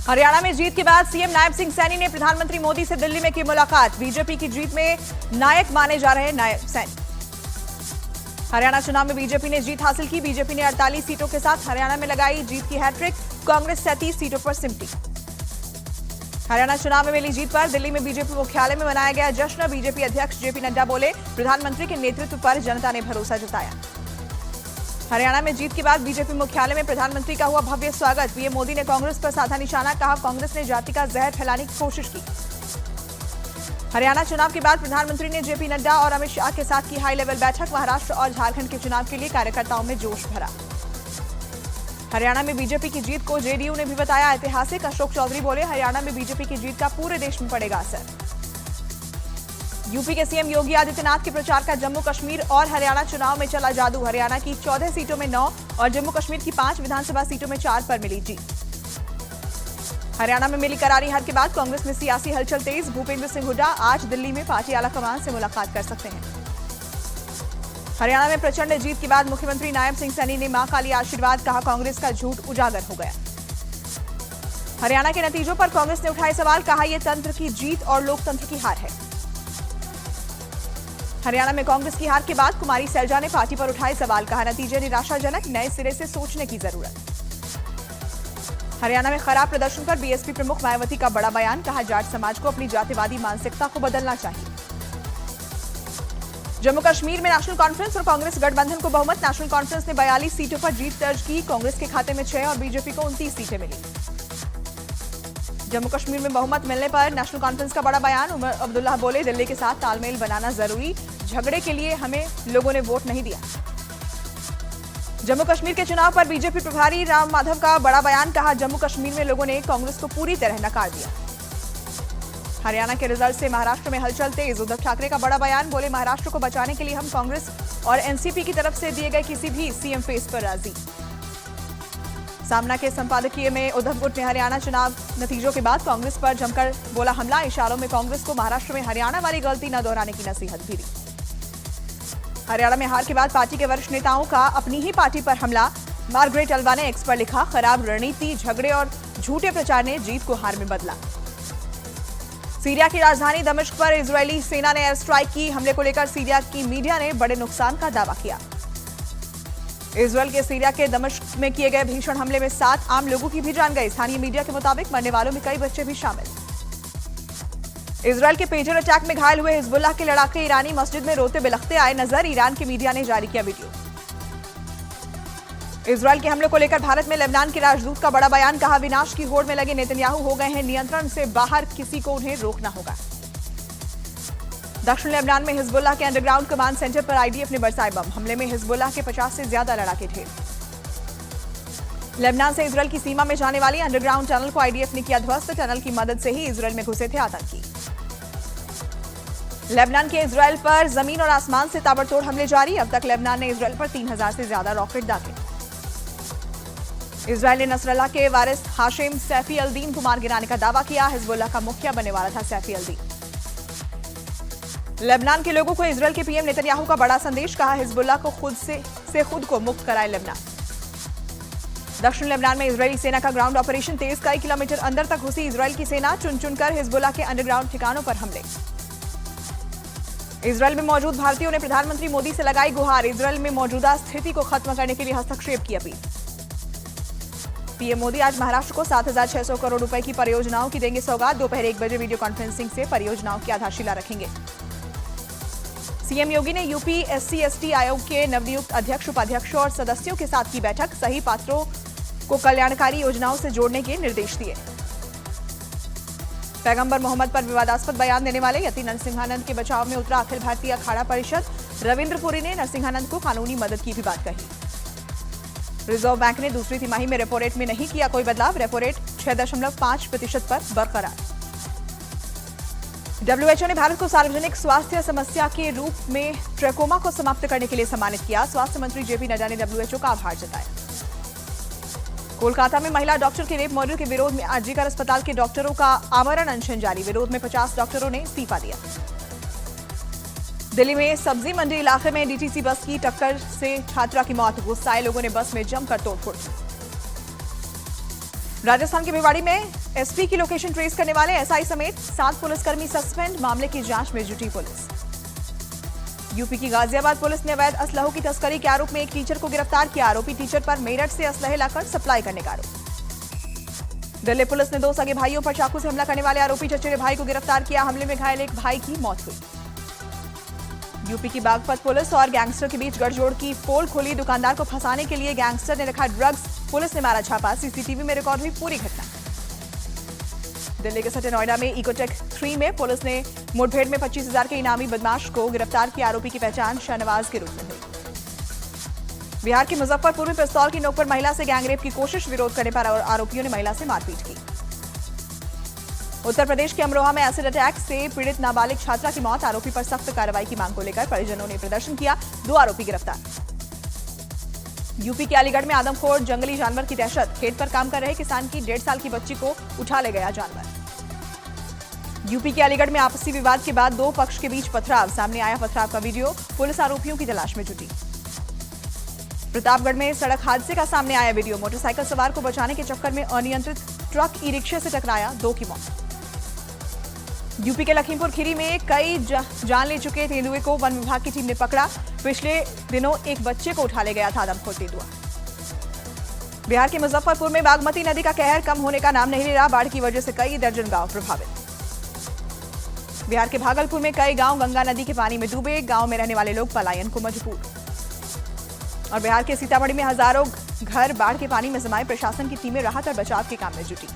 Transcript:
हरियाणा में जीत के बाद सीएम नायब सिंह सैनी ने प्रधानमंत्री मोदी से दिल्ली में की मुलाकात। बीजेपी की जीत में नायक माने जा रहे नायब सैनी। हरियाणा चुनाव में बीजेपी ने जीत हासिल की। बीजेपी ने 48 सीटों के साथ हरियाणा में लगाई जीत की हैट्रिक। कांग्रेस 37 सीटों पर सिमटी। हरियाणा चुनाव में मिली जीत पर दिल्ली में बीजेपी मुख्यालय में मनाया गया जश्न। बीजेपी अध्यक्ष जेपी नड्डा बोले, प्रधानमंत्री के नेतृत्व पर जनता ने भरोसा जताया। हरियाणा में जीत के बाद बीजेपी मुख्यालय में प्रधानमंत्री का हुआ भव्य स्वागत। पीएम मोदी ने कांग्रेस पर साधा निशाना, कहा कांग्रेस ने जाति का जहर फैलाने की कोशिश की। हरियाणा चुनाव के बाद प्रधानमंत्री ने जेपी नड्डा और अमित शाह के साथ की हाई लेवल बैठक। महाराष्ट्र और झारखंड के चुनाव के लिए कार्यकर्ताओं में जोश भरा। हरियाणा में बीजेपी की जीत को जेडीयू ने भी बताया ऐतिहासिक। अशोक चौधरी बोले, हरियाणा में बीजेपी की जीत का पूरे देश में पड़ेगा असर। यूपी के सीएम योगी आदित्यनाथ के प्रचार का जम्मू कश्मीर और हरियाणा चुनाव में चला जादू। हरियाणा की 14 सीटों में 9 और जम्मू कश्मीर की 5 विधानसभा सीटों में 4 पर मिली जीत। हरियाणा में मिली करारी हार के बाद कांग्रेस में सियासी हलचल तेज। भूपेंद्र सिंह हुड्डा आज दिल्ली में पार्टी आलाकमान से मुलाकात कर सकते हैं। हरियाणा में प्रचंड जीत के बाद मुख्यमंत्री नायब सिंह सैनी ने मां का लिया आशीर्वाद, कहा कांग्रेस का झूठ उजागर हो गया। हरियाणा के नतीजों पर कांग्रेस ने उठाए सवाल, कहा यह तंत्र की जीत और लोकतंत्र की हार है। हरियाणा में कांग्रेस की हार के बाद कुमारी सैलजा ने पार्टी पर उठाए सवाल, कहा नतीजे निराशाजनक, नए सिरे से सोचने की जरूरत। हरियाणा में खराब प्रदर्शन पर बीएसपी प्रमुख मायावती का बड़ा बयान, कहा जाट समाज को अपनी जातिवादी मानसिकता को बदलना चाहिए। जम्मू कश्मीर में नेशनल कॉन्फ्रेंस और कांग्रेस गठबंधन को बहुमत। नेशनल कॉन्फ्रेंस ने 42 सीटों पर जीत दर्ज की। कांग्रेस के खाते में 6 और बीजेपी को 29 सीटें मिली। जम्मू कश्मीर में बहुमत मिलने पर नेशनल कॉन्फ्रेंस का बड़ा बयान। उमर अब्दुल्ला बोले, दिल्ली के साथ तालमेल बनाना जरूरी, झगड़े के लिए हमें लोगों ने वोट नहीं दिया। जम्मू कश्मीर के चुनाव पर बीजेपी प्रभारी राम माधव का बड़ा बयान, कहा जम्मू कश्मीर में लोगों ने कांग्रेस को पूरी तरह नकार दिया। हरियाणा के रिजल्ट से महाराष्ट्र में हलचल तेज। उद्धव ठाकरे का बड़ा बयान, बोले महाराष्ट्र को बचाने के लिए हम कांग्रेस और एनसीपी की तरफ से दिए गए किसी भी सीएम फेस पर राजी। सामना के संपादकीय में उद्धव गुट ने हरियाणा चुनाव नतीजों के बाद कांग्रेस पर जमकर बोला हमला। इशारों में कांग्रेस को महाराष्ट्र में हरियाणा वाली गलती न दोहराने की नसीहत भी दी। हरियाणा में हार के बाद पार्टी के वरिष्ठ नेताओं का अपनी ही पार्टी पर हमला। मार्गरेट अल्वा ने एक्स पर लिखा, खराब रणनीति, झगड़े और झूठे प्रचार ने जीत को हार में बदला। सीरिया की राजधानी दमिश्क पर इजरायली सेना ने एयर स्ट्राइक की। हमले को लेकर सीरिया की मीडिया ने बड़े नुकसान का दावा किया। इजरायल के सीरिया के दमिश्क में किए गए भीषण हमले में 7 आम लोगों की भी जान गई। स्थानीय मीडिया के मुताबिक मरने वालों में कई बच्चे भी शामिल। इजरायल के पेजर अटैक में घायल हुए हिजबुल्लाह के लड़ाके ईरानी मस्जिद में रोते बिलखते आए नजर। ईरान की मीडिया ने जारी किया वीडियो। इजरायल के हमले को लेकर भारत में लेबनान के राजदूत का बड़ा बयान, कहा विनाश की होड़ में लगे नेतन्याहू हो गए हैं नियंत्रण से बाहर, किसी को उन्हें रोकना होगा। दक्षिण लेबनान में हिजबुल्लाह के अंडरग्राउंड कमांड सेंटर पर आईडीएफ ने बरसाए बम। हमले में हिजबुल्लाह के 50 से ज्यादा लड़ाके ढेर। लेबनान से इजरायल की सीमा में जाने वाली अंडरग्राउंड टनल को आईडीएफ ने किया ध्वस्त। टनल की मदद से ही इजरायल में घुसे थे आतंकी। लेबनान के इजरायल पर जमीन और आसमान से ताबड़तोड़ हमले जारी। अब तक लेबनान ने इजरायल पर 3000 से ज्यादा रॉकेट दागे। इजरायल ने नसरल्लाह के वारिस हाशिम सैफी अल-दीन को मार गिराने का दावा किया। हिजबुल्लाह का मुखिया बनने वाला था सैफी अल-दीन। लेबनान के लोगों को इजरायल के पीएम नेतन्याहू का बड़ा संदेश, कहा हिजबुल्लाह को खुद को मुक्त कराए लेबनान। दक्षिण लेबनान में इजरायली सेना का ग्राउंड ऑपरेशन तेज। कई किलोमीटर अंदर तक घुसी इजरायल की सेना, चुन चुनकर हिजबुल्लाह के अंडरग्राउंड ठिकानों पर हमले। इजरायल में मौजूद भारतीयों ने प्रधानमंत्री मोदी से लगाई गुहार। इजरायल में मौजूदा स्थिति को खत्म करने के लिए हस्तक्षेप की अपील। पीएम मोदी आज महाराष्ट्र को 7,600 करोड़ रुपए की परियोजनाओं की देंगे सौगात। दोपहर 1 बजे वीडियो कॉन्फ्रेंसिंग से परियोजनाओं की आधारशिला रखेंगे। सीएम योगी ने यूपी एससी/एसटी आयोग के नवनियुक्त अध्यक्ष, उपाध्यक्षों और सदस्यों के साथ की बैठक। सही पात्रों को कल्याणकारी योजनाओं से जोड़ने के निर्देश दिए। पैगंबर मोहम्मद पर विवादास्पद बयान देने वाले यति नरसिंहानंद के बचाव में उतरा अखिल भारतीय अखाड़ा परिषद। रविंद्र पुरी ने नरसिंहानंद को कानूनी मदद की भी बात कही। रिजर्व बैंक ने दूसरी तिमाही में रेपो रेट में नहीं किया कोई बदलाव। रेपो रेट 6.5% पर बरकरार। डब्ल्यूएचओ ने भारत को सार्वजनिक स्वास्थ्य समस्या के रूप में ट्रैकोमा को समाप्त करने के लिए सम्मानित किया। स्वास्थ्य मंत्री जेपी नड्डा ने डब्ल्यूएचओ का आभार जताया। कोलकाता में महिला डॉक्टर के रेप मर्डर के विरोध में आरजीकर अस्पताल के डॉक्टरों का आमरण अनशन जारी। विरोध में 50 डॉक्टरों ने इस्तीफा दिया। दिल्ली में सब्जी मंडी इलाके में डीटीसी बस की टक्कर से छात्रा की मौत। गुस्साए लोगों ने बस में जमकर तोड़फोड़। राजस्थान के भिवाड़ी में एसपी की लोकेशन ट्रेस करने वाले एसआई समेत 7 पुलिसकर्मी सस्पेंड, मामले की जांच में जुटी पुलिस। यूपी की गाजियाबाद पुलिस ने अवैध असलहों की तस्करी के आरोप में एक टीचर को गिरफ्तार किया। आरोपी टीचर पर मेरठ से असलहे लाकर सप्लाई करने का आरोप। दिल्ली पुलिस ने 2 सगे भाइयों पर चाकू से हमला करने वाले आरोपी चचेरे भाई को गिरफ्तार किया। हमले में घायल एक भाई की मौत हुई। यूपी की बागपत पुलिस और गैंगस्टर के बीच गठजोड़ की पोल खोली। दुकानदार को फंसाने के लिए गैंगस्टर ने रखा ड्रग्स, पुलिस ने मारा छापा। सीसीटीवी में रिकॉर्ड हुई पूरी घटना। दिल्ली के सटे नोएडा में इकोटेक 3 में पुलिस ने मुठभेड़ में 25,000 के इनामी बदमाश को गिरफ्तार किया। आरोपी की पहचान शाहनवाज के रूप में हुई। बिहार के मुजफ्फरपुर में पिस्तौल की नोक पर महिला से गैंगरेप की कोशिश, विरोध करने पर आरोपियों ने महिला से मारपीट की। उत्तर प्रदेश के अमरोहा में एसिड अटैक से पीड़ित नाबालिग छात्रा की मौत, आरोपी पर सख्त कार्रवाई की मांग को लेकर परिजनों ने प्रदर्शन किया। 2 आरोपी गिरफ्तार। यूपी के अलीगढ़ में आदमखोर जंगली जानवर की दहशत, खेत पर काम कर रहे किसान की 1.5 साल की बच्ची को उठा ले गया जानवर। यूपी के अलीगढ़ में आपसी विवाद के बाद 2 पक्ष के बीच पथराव, सामने आया पथराव का वीडियो, पुलिस आरोपियों की तलाश में जुटी। प्रतापगढ़ में सड़क हादसे का सामने आया वीडियो, मोटरसाइकिल सवार को बचाने के चक्कर में अनियंत्रित ट्रक ई रिक्शे से टकराया, 2 की मौत। यूपी के लखीमपुर खीरी में कई जान ले चुके तेंदुए को वन विभाग की टीम ने पकड़ा। पिछले दिनों एक बच्चे को उठा ले गया था आदमखोर तेंदुआ। बिहार के मुजफ्फरपुर में बागमती नदी का कहर कम होने का नाम नहीं ले रहा, बाढ़ की वजह से कई दर्जन गांव प्रभावित। बिहार के भागलपुर में कई गांव गंगा नदी के पानी में डूबे, गांव में रहने वाले लोग पलायन को मजबूर। और बिहार के सीतामढ़ी में हजारों घर बाढ़ के पानी में समाये, प्रशासन की टीमें राहत और बचाव के काम में जुटी।